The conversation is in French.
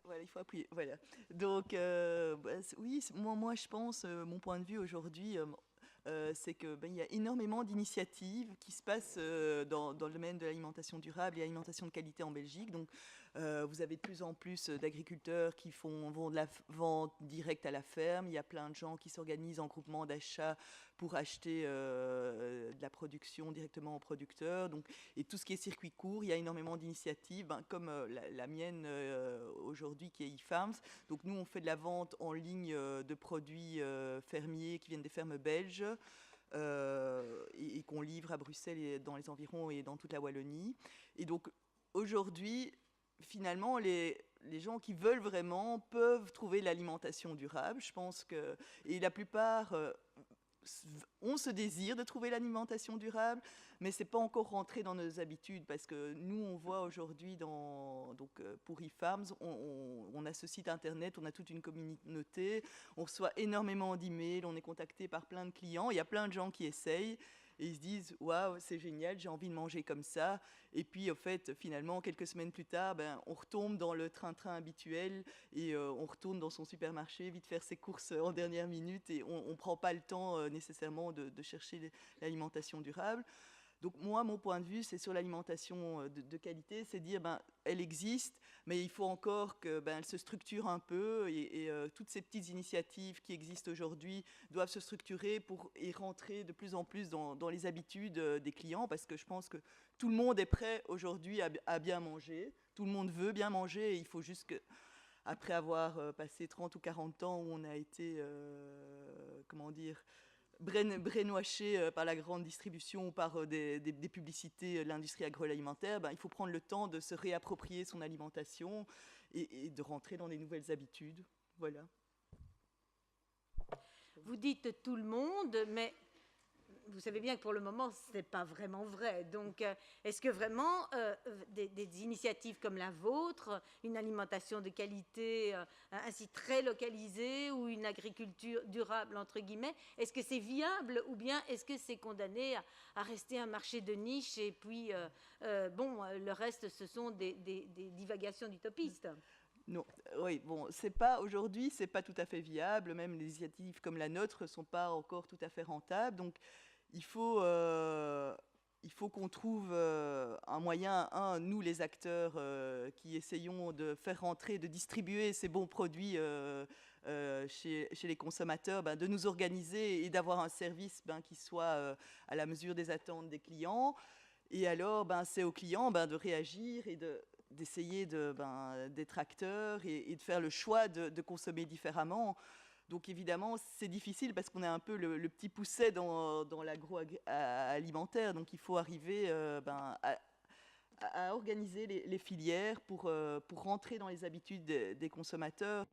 Voilà, il faut appuyer. Voilà. Donc, oui, moi, je pense, mon point de vue aujourd'hui, c'est que il y a énormément d'initiatives qui se passent dans le domaine de l'alimentation durable et l'alimentation de qualité en Belgique. Donc, vous avez de plus en plus d'agriculteurs qui vont de la vente directe à la ferme. Il y a plein de gens qui s'organisent en groupement d'achat pour acheter de la production directement aux producteurs. Donc, et tout ce qui est circuit court, il y a énormément d'initiatives, comme la mienne aujourd'hui qui est eFarms. Donc nous, on fait de la vente en ligne de produits fermiers qui viennent des fermes belges et qu'on livre à Bruxelles et dans les environs et dans toute la Wallonie. Et donc aujourd'hui, finalement, les gens qui veulent vraiment peuvent trouver l'alimentation durable. Je pense que, et la plupart ont ce désir de trouver l'alimentation durable, mais c'est pas encore rentré dans nos habitudes parce que nous, on voit aujourd'hui pour eFarms, on a ce site internet, on a toute une communauté, on reçoit énormément d'emails, on est contacté par plein de clients, il y a plein de gens qui essayent et ils se disent waouh, c'est génial, j'ai envie de manger comme ça. Et puis, au fait, finalement, quelques semaines plus tard, on retombe dans le train-train habituel et on retourne dans son supermarché, vite faire ses courses en dernière minute et on ne prend pas le temps nécessairement de chercher l'alimentation durable. Donc moi, mon point de vue, c'est sur l'alimentation de qualité, c'est dire, elle existe, mais il faut encore qu'elle se structure un peu et toutes ces petites initiatives qui existent aujourd'hui doivent se structurer et rentrer de plus en plus dans les habitudes des clients, parce que je pense que tout le monde est prêt aujourd'hui à bien manger, tout le monde veut bien manger, et il faut juste que après avoir passé 30 ou 40 ans où on a été, comment dire, brainwashé par la grande distribution ou par des publicités de l'industrie agroalimentaire, il faut prendre le temps de se réapproprier son alimentation et de rentrer dans des nouvelles habitudes. Voilà. Vous dites tout le monde, mais vous savez bien que pour le moment, ce n'est pas vraiment vrai. Donc, est-ce que vraiment des initiatives comme la vôtre, une alimentation de qualité ainsi très localisée ou une agriculture durable, entre guillemets, est-ce que c'est viable ou bien est-ce que c'est condamné à rester un marché de niche et puis, le reste, ce sont des divagations d'utopistes? Non, oui, bon, aujourd'hui, c'est pas tout à fait viable. Même les initiatives comme la nôtre sont pas encore tout à fait rentables. Donc, il faut, euh, il faut qu'on trouve un moyen, nous les acteurs qui essayons de faire rentrer, de distribuer ces bons produits chez les consommateurs, de nous organiser et d'avoir un service qui soit à la mesure des attentes des clients. Et alors, c'est aux clients de réagir et d'essayer d'être acteurs et de faire le choix de consommer différemment. Donc évidemment, c'est difficile parce qu'on est un peu le petit pousset dans l'agroalimentaire. Donc il faut arriver à organiser les filières pour rentrer dans les habitudes des consommateurs.